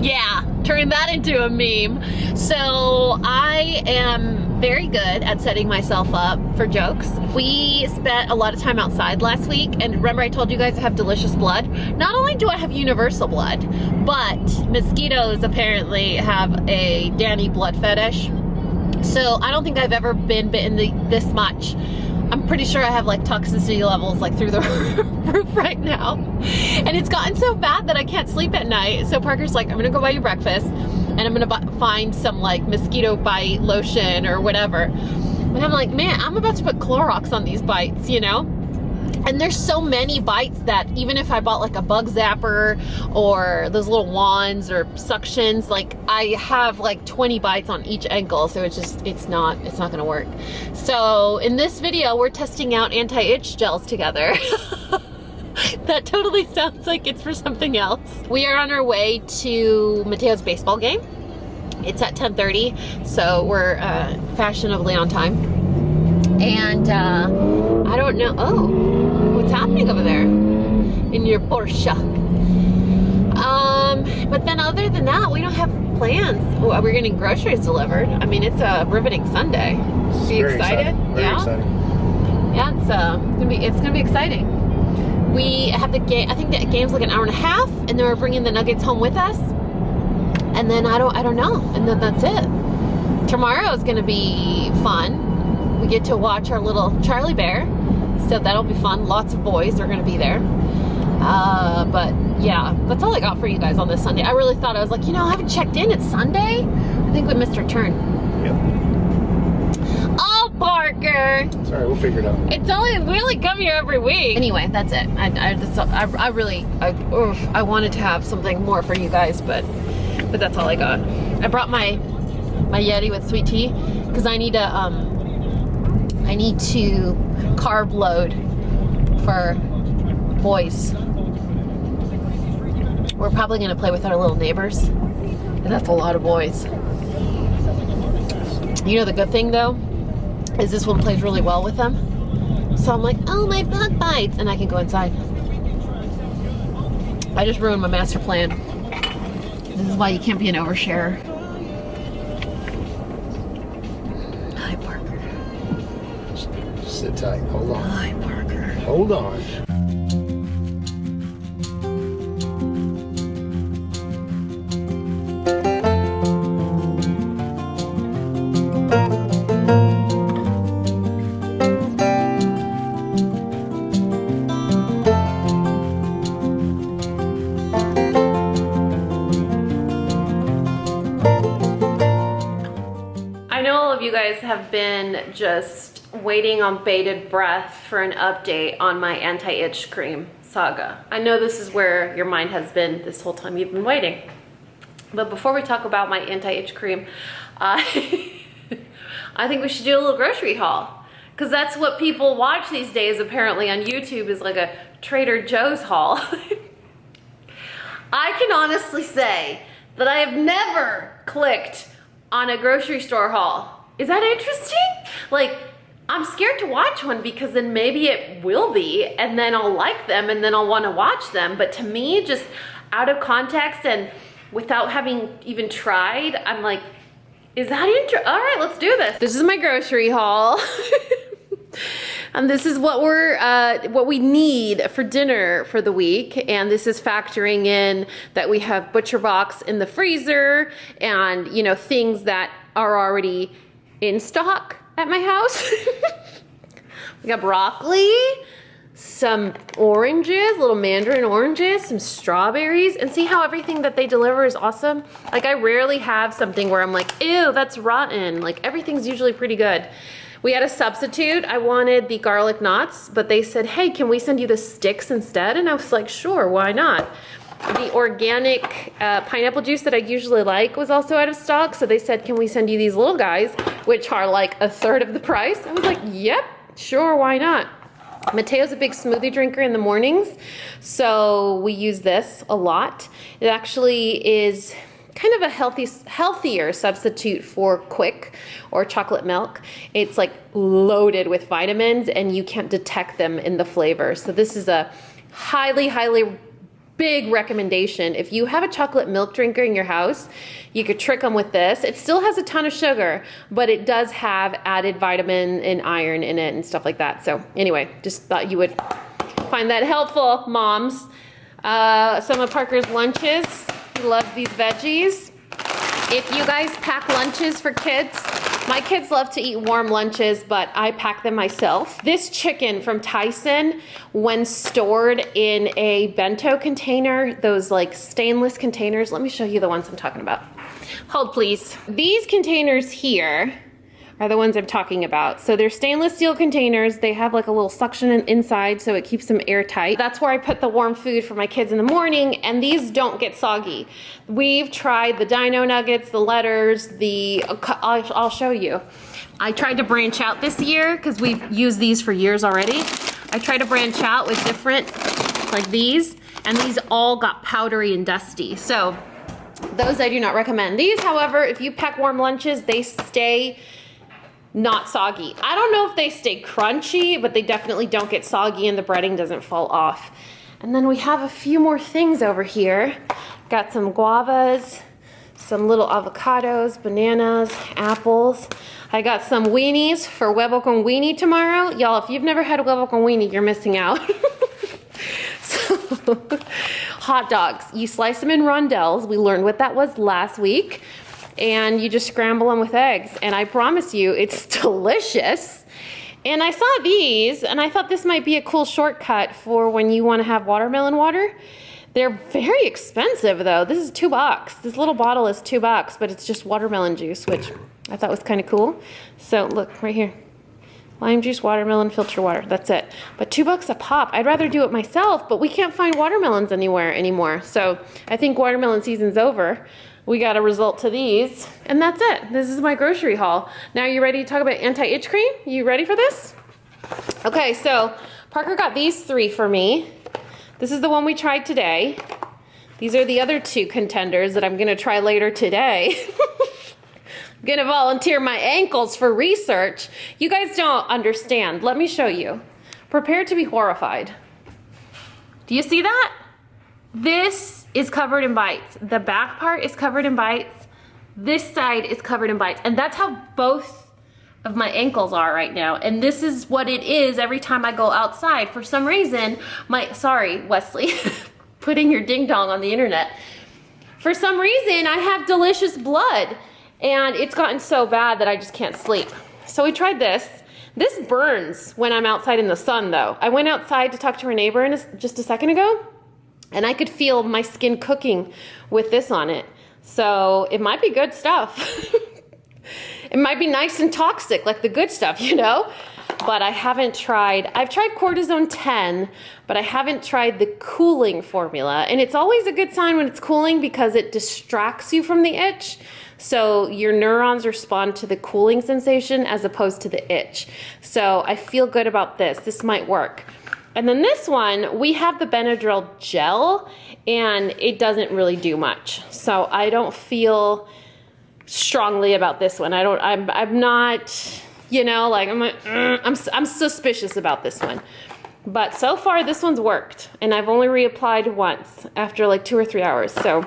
Yeah, turn that into a meme. So I am very good at setting myself up for jokes. We spent a lot of time outside last week, and remember I told you guys I have delicious blood? Not only do I have universal blood, but mosquitoes apparently have a Dani blood fetish. So I don't think I've ever been bitten this much. I'm pretty sure I have like toxicity levels like through the roof right now. And it's gotten so bad that I can't sleep at night. So Parker's like, I'm gonna go buy you breakfast and I'm gonna find some like mosquito bite lotion or whatever. And I'm like, man, I'm about to put Clorox on these bites, you know? And there's so many bites that even if I bought like a bug zapper or those little wands or suctions, like I have like 20 bites on each ankle. So it's not gonna work. So in this video, we're testing out anti-itch gels together. That totally sounds like it's for something else. We are on our way to Mateo's baseball game. It's at 10:30, so we're fashionably on time. And I don't know, what's happening over there in your Porsche? But then other than that, we don't have plans. We're getting groceries delivered. I mean, it's a riveting Sunday. Are you excited? Very exciting. yeah, it's gonna be exciting. We have the game. I think the game's like an hour and a half, and then we're bringing the nuggets home with us. And then I don't know, and then that's it. Tomorrow is gonna be fun. We get to watch our little Charlie Bear, so that'll be fun. Lots of boys are gonna be there. But yeah, that's all I got for you guys on this Sunday. I really thought, I was like, you know, I haven't checked in. It's Sunday. I think we missed our turn. Yep. Oh, Parker. Sorry, we'll figure it out. It's only, we only come here every week. Anyway, that's it. I wanted to have something more for you guys, but that's all I got. I brought my Yeti with sweet tea because I need to carb load for boys. We're probably gonna play with our little neighbors, and that's a lot of boys. You know, the good thing though is this one plays really well with them. So I'm like, oh, my bug bites, and I can go inside. I just ruined my master plan. This is why you can't be an oversharer. Hi, Parker. Sit tight. Hold on. Hi, Parker. Hold on. You guys have been just waiting on bated breath for an update on my anti-itch cream saga. I know this is where your mind has been this whole time you've been waiting. But before we talk about my anti-itch cream, I think we should do a little grocery haul. Because that's what people watch these days apparently on YouTube, is like a Trader Joe's haul. I can honestly say that I have never clicked on a grocery store haul. Is that interesting? Like, I'm scared to watch one because then maybe it will be, and then I'll like them, and then I'll want to watch them. But to me, just out of context and without having even tried, I'm like, is that interesting? All right, let's do this. This is my grocery haul. And this is what what we need for dinner for the week. And this is factoring in that we have Butcher Box in the freezer, and you know, things that are already in stock at my house. We got broccoli, some oranges, little mandarin oranges, some strawberries, and see how everything that they deliver is awesome? Like, I rarely have something where I'm like, ew, that's rotten. Like, everything's usually pretty good. We had a substitute. I wanted the garlic knots, but they said, hey, can we send you the sticks instead? And I was like, sure, why not? The organic pineapple juice that I usually like was also out of stock, so they said, can we send you these little guys, which are like a third of the price? I was like, yep, sure, why not? Mateo's a big smoothie drinker in the mornings, so we use this a lot. It actually is kind of a healthier substitute for Quick or chocolate milk. It's like loaded with vitamins, and you can't detect them in the flavor. So this is a highly, highly big recommendation. If you have a chocolate milk drinker in your house, you could trick them with this. It still has a ton of sugar, but it does have added vitamin and iron in it and stuff like that. So anyway, just thought you would find that helpful, moms. Some of Parker's lunches. He loves these veggies. If you guys pack lunches for kids, my kids love to eat warm lunches, but I pack them myself. This chicken from Tyson, when stored in a bento container, those like stainless containers, let me show you the ones I'm talking about. Hold please. These containers here are the ones I'm talking about. So they're stainless steel containers. They have like a little suction inside so it keeps them airtight. That's where I put the warm food for my kids in the morning, and these don't get soggy. We've tried the dino nuggets, the letters, I'll show you. I tried to branch out this year because we've used these for years already. I tried to branch out with different, like these, and these all got powdery and dusty. So those I do not recommend. These, however, if you pack warm lunches, they stay not soggy. I don't know if they stay crunchy, but they definitely don't get soggy and the breading doesn't fall off. And then we have a few more things over here. Got some guavas, some little avocados, bananas, apples. I got some weenies for huevo con weenie tomorrow. Y'all, if you've never had a huevo con weenie, you're missing out. So, hot dogs. You slice them in rondelles. We learned what that was last week. And you just scramble them with eggs. And I promise you, it's delicious. And I saw these, and I thought this might be a cool shortcut for when you want to have watermelon water. They're very expensive though. This is $2. This little bottle is $2, but it's just watermelon juice, which I thought was kind of cool. So look right here. Lime juice, watermelon, filter water, that's it. But $2 a pop. I'd rather do it myself, but we can't find watermelons anywhere anymore. So I think watermelon season's over. We got a result to these, and that's it. This is my grocery haul. Now you ready to talk about anti-itch cream? You ready for this? Okay, so Parker got these 3 for me. This is the one we tried today. These are the other 2 contenders that I'm gonna try later today. I'm gonna volunteer my ankles for research. You guys don't understand. Let me show you. Prepare to be horrified. Do you see that? This is covered in bites. The back part is covered in bites. This side is covered in bites. And that's how both of my ankles are right now. And this is what it is every time I go outside. For some reason, sorry, Wesley, putting your ding dong on the internet. For some reason, I have delicious blood. And it's gotten so bad that I just can't sleep. So we tried this. This burns when I'm outside in the sun though. I went outside to talk to our neighbor just a second ago. And I could feel my skin cooking with this on it. So it might be good stuff. It might be nice and toxic, like the good stuff, you know? But I haven't tried, I've tried cortisone 10, but I haven't tried the cooling formula. And it's always a good sign when it's cooling because it distracts you from the itch. So your neurons respond to the cooling sensation as opposed to the itch. So I feel good about this. This might work. And then this one, we have the Benadryl gel, and it doesn't really do much. So I don't feel strongly about this one. I'm not, you know, like I'm suspicious about this one. But so far, this one's worked, and I've only reapplied once after like 2 or 3 hours. So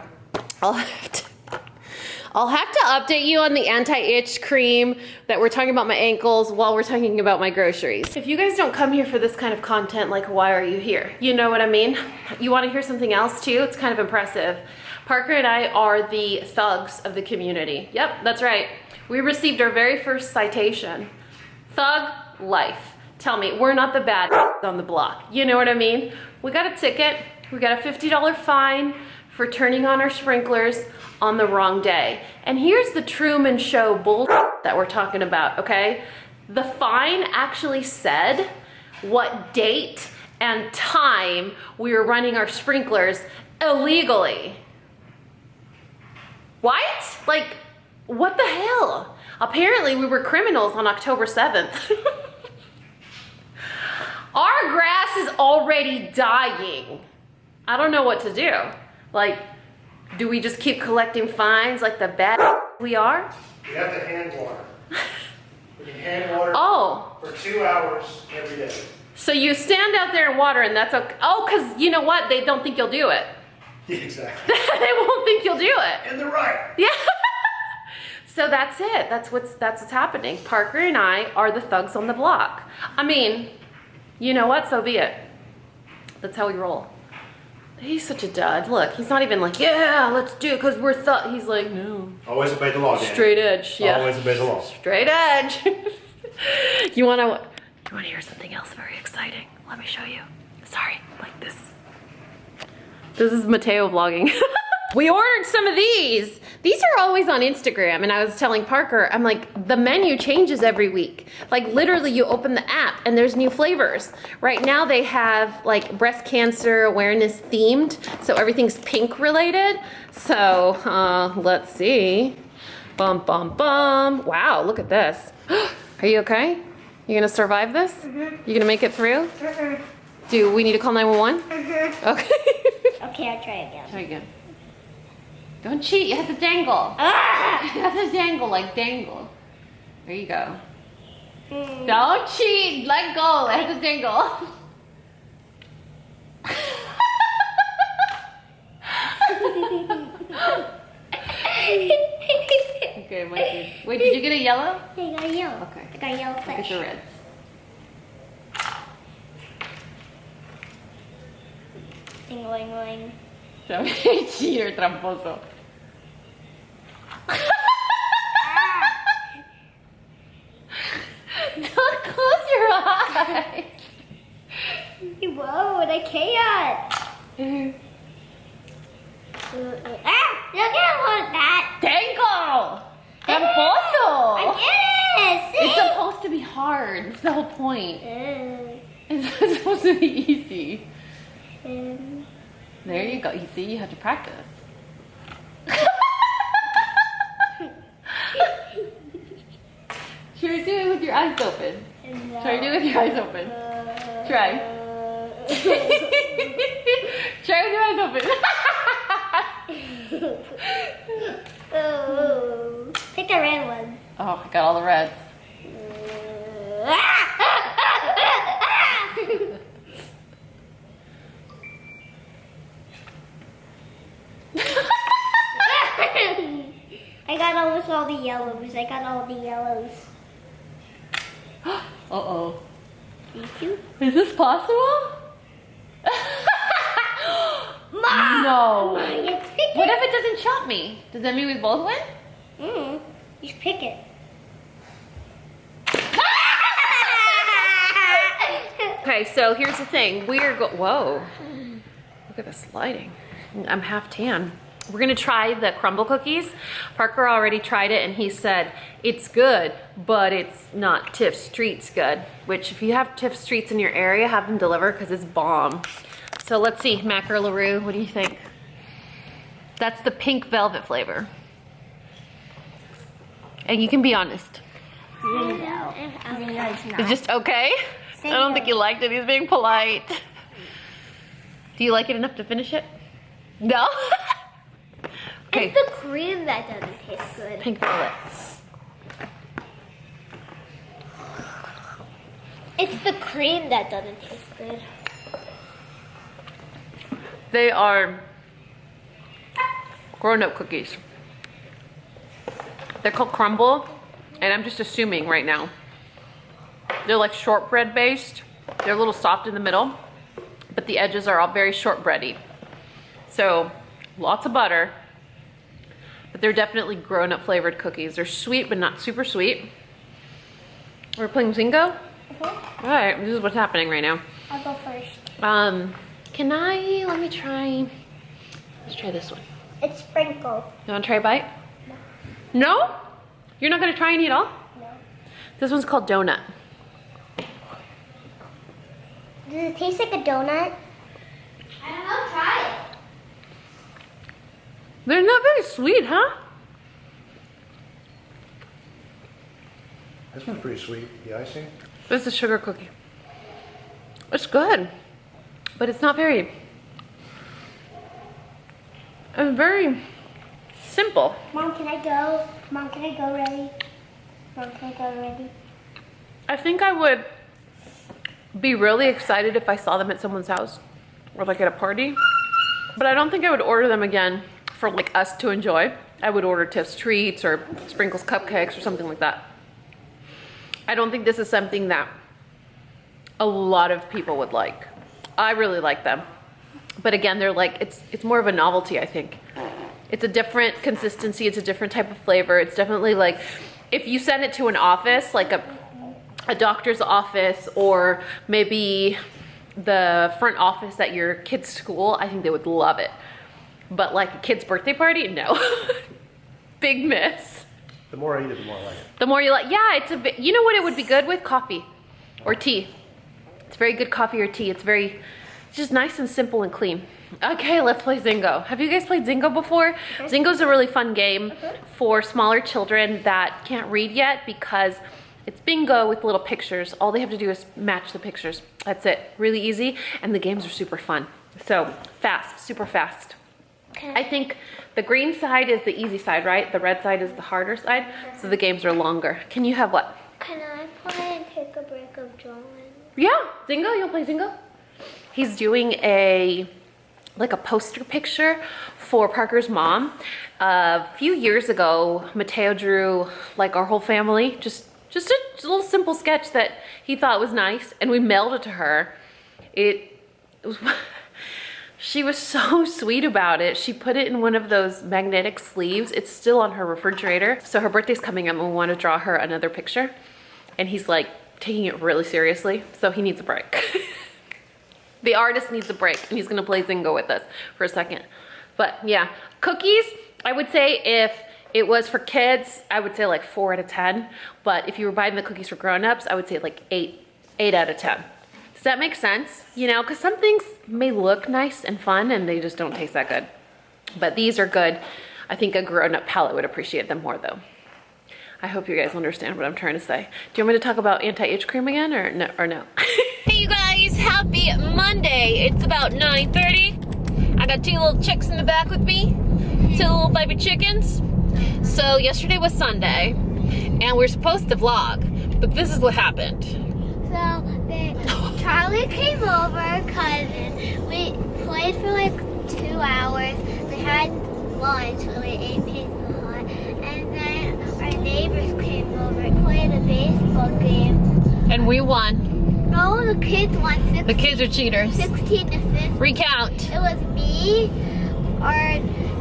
I'll have to update you on the anti-itch cream that we're talking about my ankles while we're talking about my groceries. If you guys don't come here for this kind of content, like why are you here? You know what I mean? You want to hear something else too? It's kind of impressive. Parker and I are the thugs of the community. Yep, that's right. We received our very first citation. Thug life. Tell me, we're not the bad on the block. You know what I mean? We got a ticket. We got a $50 fine for turning on our sprinklers on the wrong day. And here's the Truman Show bullshit that we're talking about, okay? The fine actually said what date and time we were running our sprinklers illegally. What? Like, what the hell? Apparently we were criminals on October 7th. Our grass is already dying. I don't know what to do. Like, do we just keep collecting fines like the bad we are? We have to hand water. We can hand water for 2 hours every day. So you stand out there and water and that's okay. Oh, because you know what? They don't think you'll do it. Yeah, exactly. They won't think you'll do it. And they're right. Yeah. So that's it. That's what's happening. Parker and I are the thugs on the block. I mean, you know what? So be it. That's how we roll. He's such a dud. Look, he's not even like, yeah, let's do it because we're He's like, no. Always obey the law, Dani. Straight edge, yeah. Always obey the law. Straight edge. You wanna hear something else very exciting? Let me show you. Sorry, like this. This is Mateo vlogging. We ordered some of these. These are always on Instagram, and I was telling Parker, I'm like, the menu changes every week. Like literally you open the app and there's new flavors. Right now they have like breast cancer awareness themed, so everything's pink related. So let's see. Bum, bum, bum. Wow, look at this. Are you okay? You gonna survive this? You gonna make it through? Do we need to call 911? Okay. Okay, I'll try again. Try again. Don't cheat, you have to dangle. Ah! You have to dangle, like dangle. There you go. Don't cheat, let go, I have to dangle. Okay, my dude. Wait, did you get a yellow? Yeah, I got a yellow. Okay. I got a yellow Look at fish. the reds. Ding-a-ling-ling. Cheater tramposo. Don't close your eyes. Whoa, I can't. Ah! Look at that. Tango! Tramposo! I get it. It's See? supposed to be hard. That's the whole point. Mm, It's supposed to be easy. mm. There you go. You see, you have to practice. Try to do it with your eyes open. No. Try to do it with your eyes open. Try. Try with your eyes open. Oh, pick the red one. Oh, I got all the reds. I got almost all the yellows. I got all the yellows. Uh-oh. Thank you. Is this possible? Mom! No. You pick What it. if it doesn't chop me? Does that mean we both win? You should pick it. Okay, so here's the thing. We are whoa. Look at this lighting. I'm half tan. We're gonna try the crumble cookies. Parker already tried it and he said it's good, but it's not Tiff's Treats good. Which if you have Tiff's Treats in your area, have them deliver because it's bomb. So let's see, Mac or LaRue, what do you think? That's the pink velvet flavor. And you can be honest. No. It's not. It's just okay? I don't think you liked it. He's being polite. Do you like it enough to finish it? No? Okay. It's the cream that doesn't taste good. Pink velvet. It's the cream that doesn't taste good. They are grown-up cookies. They're called crumble, and I'm just assuming right now. They're like shortbread based. They're a little soft in the middle, but the edges are all very shortbready. So lots of butter, but they're definitely grown-up flavored cookies. They're sweet, but not super sweet. We're playing Zingo? All right, this is what's happening right now. I'll go first. Let me try, let's try this one. It's sprinkled. You wanna try a bite? No? You're not gonna try any at all? No. This one's called donut. Does it taste like a donut? I don't know. Try it. They're not very sweet, huh? This one's pretty sweet, the icing. It's a sugar cookie. It's good, but it's not very, it's very simple. Mom, can I go? Mom, can I go already? Mom, can I go already? I think I would be really excited if I saw them at someone's house or like at a party, but I don't think I would order them again for like us to enjoy. I would order Tiff's Treats or Sprinkles Cupcakes or something like that. I don't think this is something that a lot of people would like. I really like them. But again, they're like, it's more of a novelty, I think. It's a different consistency, it's a different type of flavor. It's definitely like, if you send it to an office, like a doctor's office or maybe the front office at your kid's school, I think they would love it. But like a kid's birthday party, no. Big miss. The more I eat it, the more I like it. The more you like, yeah, it's a bit, you know what it would be good with? Coffee or tea. It's very good coffee or tea. It's just nice and simple and clean. Okay, let's play Zingo. Have you guys played Zingo before? Zingo's a really fun game for smaller children that can't read yet because it's bingo with little pictures. All they have to do is match the pictures. That's it, really easy, and the games are super fun. So fast, super fast. I think the green side is the easy side, right? The red side is the harder side, so the games are longer. Can you have what? Can I play and take a break of drawing? Yeah, Zingo, you'll play Zingo? He's doing like a poster picture for Parker's mom. A few years ago, Mateo drew like our whole family, just a little simple sketch that he thought was nice, and we mailed it to her. It was, she was so sweet about it. She put it in one of those magnetic sleeves. It's still on her refrigerator. So her birthday's coming up and we want to draw her another picture. And he's like taking it really seriously, so he needs a break. The artist needs a break, and he's gonna play Zynga with us for a second. But yeah, cookies, I would say if it was for kids, I would say like 4 out of 10. But if you were buying the cookies for grown-ups, I would say like 8 out of 10. Does that make sense? You know, because some things may look nice and fun and they just don't taste that good. But these are good. I think a grown-up palate would appreciate them more though. I hope you guys understand what I'm trying to say. Do you want me to talk about anti-itch cream again or no? Hey you guys, happy Monday. It's about 9:30. I got 2 little chicks in the back with me. 2 little baby chickens. So yesterday was Sunday and we're supposed to vlog, but this is what happened. So Charlie came over, cousin. We played for like 2 hours. We had lunch, we ate pizza hut, and then our neighbors came over and played a baseball game. And we won. No, the kids won 16. The kids are cheaters. 16 to 15. Recount. It was me, our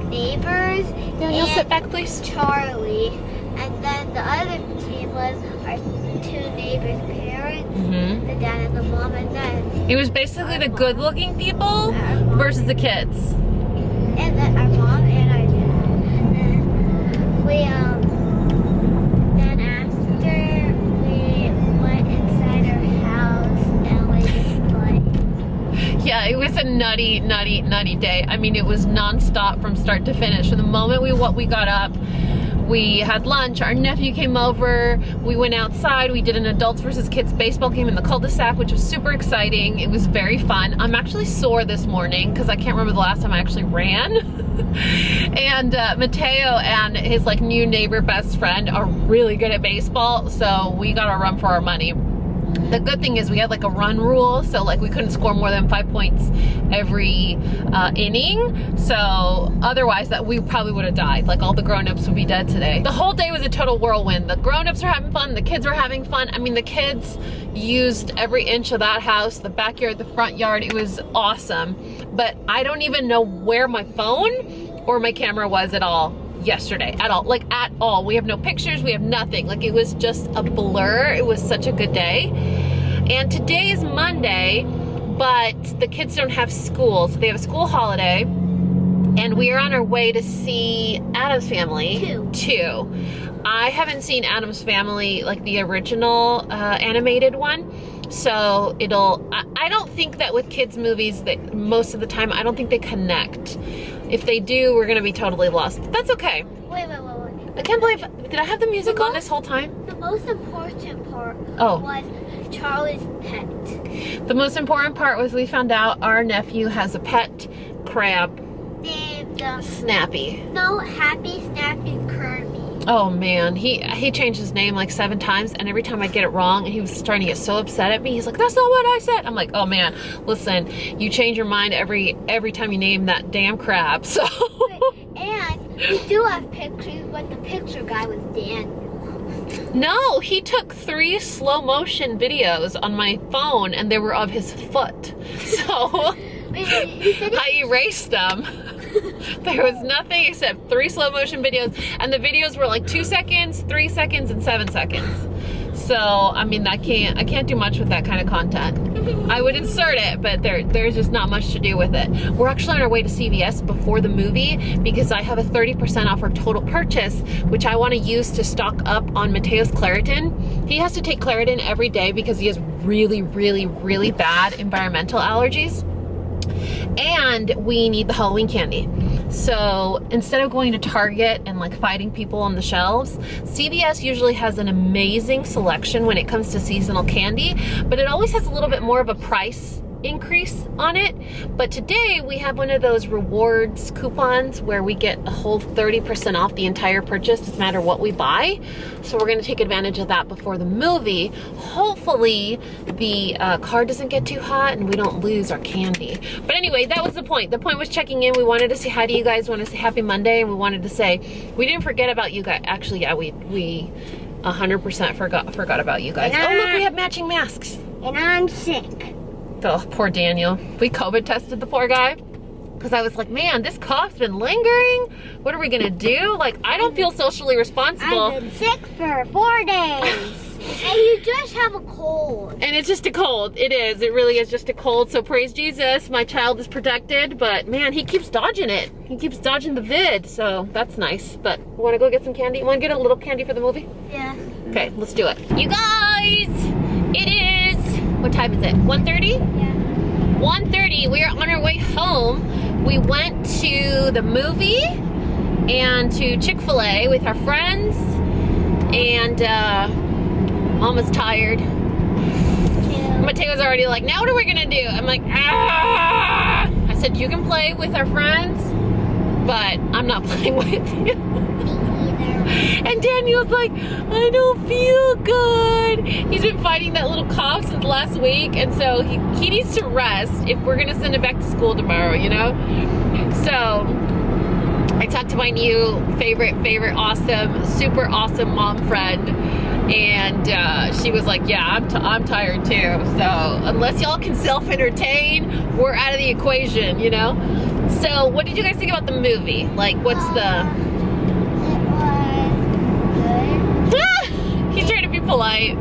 neighbors, Daniel, and sit back please. Charlie. And then the other team was our 2 neighbors' parents, the dad and the mom, and then It was basically the good-looking people versus the kids. and then our mom and our dad. And then we then after we went inside our house and we just played. Yeah, it was a nutty day. I mean, it was non-stop from start to finish. From the moment we got up, we had lunch, our nephew came over, we went outside, we did an adults versus kids baseball game in the cul-de-sac, which was super exciting. It was very fun. I'm actually sore this morning because I can't remember the last time I actually ran. And Mateo and his like new neighbor best friend are really good at baseball, so we got a run for our money. The good thing is we had like a run rule, so like we couldn't score more than 5 points every inning. So otherwise that we probably would have died. Like all the grown-ups would be dead today. The whole day was a total whirlwind. The grown-ups are having fun, the kids were having fun. I mean, the kids used every inch of that house, the backyard, the front yard. It was awesome. But I don't even know where my phone or my camera was at all yesterday, at all. We have no pictures, we have nothing. Like it was just a blur. It was such a good day. And today is Monday, but the kids don't have school, so they have a school holiday. And we are on our way to see Addams Family 2. I haven't seen Addams Family, like the original animated one. So I don't think that with kids movies that most of the time, I don't think they connect. If they do, we're gonna be totally lost. But that's okay. Wait. I can't believe, did I have the music on this whole time? The most important part Oh. was Charlie's pet. The most important part was we found out our nephew has a pet crab, Named Snappy. No, Happy Snappy Kirby. Oh man, he changed his name like 7 times, and every time I get it wrong, and he was starting to get so upset at me. He's like, "That's not what I said." I'm like, "Oh man, listen, you change your mind every time you name that damn crab." So. And we do have pictures, but the picture guy was Dani. No, he took 3 slow motion videos on my phone, and they were of his foot. So I erased them. There was nothing except 3 slow motion videos, and the videos were like 2 seconds, 3 seconds, and 7 seconds. So I mean, I can't do much with that kind of content. I would insert it, but there's just not much to do with it. We're actually on our way to CVS before the movie because I have a 30% off our total purchase, which I want to use to stock up on Mateo's Claritin. He has to take Claritin every day because he has really bad environmental allergies. And we need the Halloween candy. So instead of going to Target and like fighting people on the shelves, CVS usually has an amazing selection when it comes to seasonal candy, but it always has a little bit more of a price increase on it. But today we have one of those rewards coupons where we get a whole 30% off the entire purchase, doesn't matter what we buy. So we're gonna take advantage of that before the movie. Hopefully the car doesn't get too hot and we don't lose our candy. But anyway, that was the point. The point was checking in. We wanted to say hi to you guys, wanted to say happy Monday, and we wanted to say we didn't forget about you guys. Actually, yeah, we 100% forgot about you guys. Oh look, we have matching masks. And I'm sick. Oh, poor Daniel. We COVID tested the poor guy because I was like, man, this cough's been lingering. What are we gonna do? Like, I don't feel socially responsible. I've been sick for 4 days. And you just have a cold. And it's just a cold. It is. It really is just a cold. So praise Jesus, my child is protected. But man, he keeps dodging it. He keeps dodging the vid. So that's nice. But want to go get some candy? Want to get a little candy for the movie? Yeah. Okay, let's do it. You guys, it is, what time is it? 1:30? Yeah. 1:30. We are on our way home. We went to the movie and to Chick-fil-A with our friends. And Mom was tired. Yeah. Mateo's already like, now what are we gonna do? I'm like, ah! I said, you can play with our friends, but I'm not playing with you. And Daniel's like, I don't feel good. He's been fighting that little cough since last week, and so he needs to rest if we're gonna send him back to school tomorrow, you know? So I talked to my new favorite, awesome, super awesome mom friend, and she was like, yeah, I'm tired too. So unless y'all can self-entertain, we're out of the equation, you know? So what did you guys think about the movie? Like, what's the... It was good. He's trying to be polite. It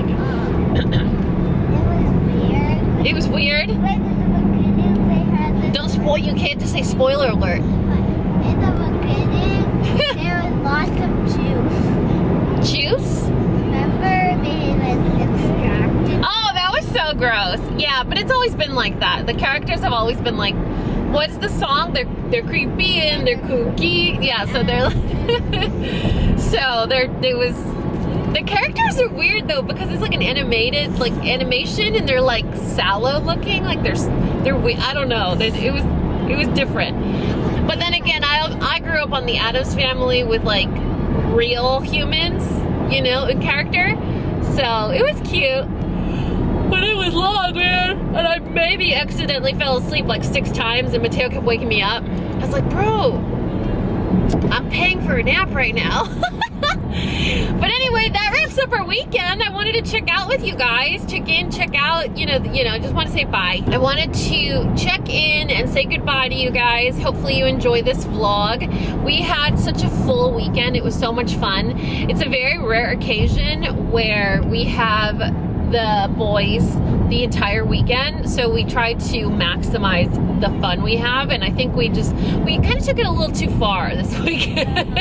was weird. It was weird? Right in the beginning, they had this. Don't spoil, you can't just say spoiler alert. In the beginning, there was lots of juice. Juice? Remember being like extracted? Oh, that was so gross. Yeah, but it's always been like that. The characters have always been like, what's the song? They're creepy and they're kooky. Yeah, so they're the characters are weird though, because it's like an animated like animation, and they're like sallow looking, like they're I don't know. It was different. But then again, I grew up on the Addams Family with like real humans, you know, in character. So it was cute. But it was long, man. And I maybe accidentally fell asleep like 6 times, and Mateo kept waking me up. I was like, bro, I'm paying for a nap right now. But anyway, that wraps up our weekend. I wanted to check out with you guys. Check in, check out, you know, just want to say bye. I wanted to check in and say goodbye to you guys. Hopefully you enjoy this vlog. We had such a full weekend. It was so much fun. It's a very rare occasion where we have the boys the entire weekend, so we tried to maximize the fun we have, and I think we kind of took it a little too far this weekend.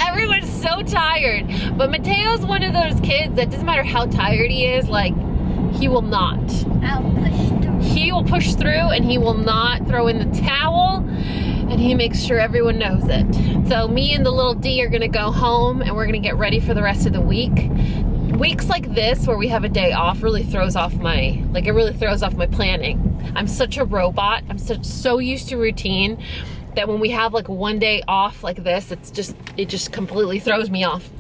Everyone's so tired, but Mateo's one of those kids that doesn't matter how tired he is, like, he will not. I'll push through. He will push through, and he will not throw in the towel, and he makes sure everyone knows it. So me and the little D are gonna go home, and we're gonna get ready for the rest of the week. Weeks like this where we have a day off really throws off my, it really throws off my planning. I'm such a robot. I'm so used to routine that when we have like one day off like this, it just completely throws me off.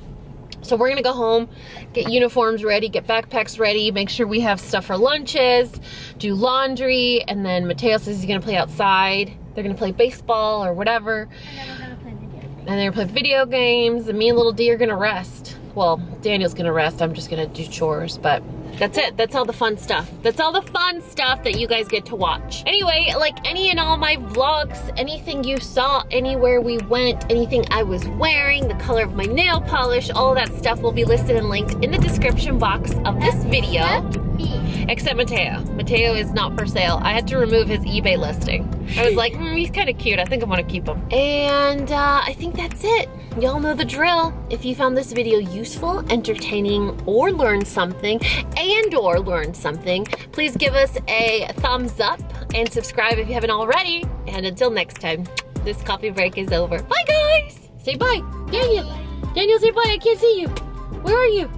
So we're gonna go home, get uniforms ready, get backpacks ready, make sure we have stuff for lunches, do laundry, and then Mateo says he's gonna play outside. They're gonna play baseball or whatever. And then we're gonna play video games, and me and little D are gonna rest. Well, Daniel's gonna rest, I'm just gonna do chores, but that's it. That's all the fun stuff. That's all the fun stuff that you guys get to watch. Anyway, like any and all my vlogs, anything you saw, anywhere we went, anything I was wearing, the color of my nail polish, all that stuff will be listed and linked in the description box of this video. Except Mateo. Mateo is not for sale. I had to remove his eBay listing. I was like, he's kind of cute. I think I'm gonna keep him. And I think that's it. Y'all know the drill. If you found this video useful, entertaining, or learned something, please give us a thumbs up and subscribe if you haven't already. And until next time, this coffee break is over. Bye, guys. Say bye. Daniel. Daniel, say bye. I can't see you. Where are you?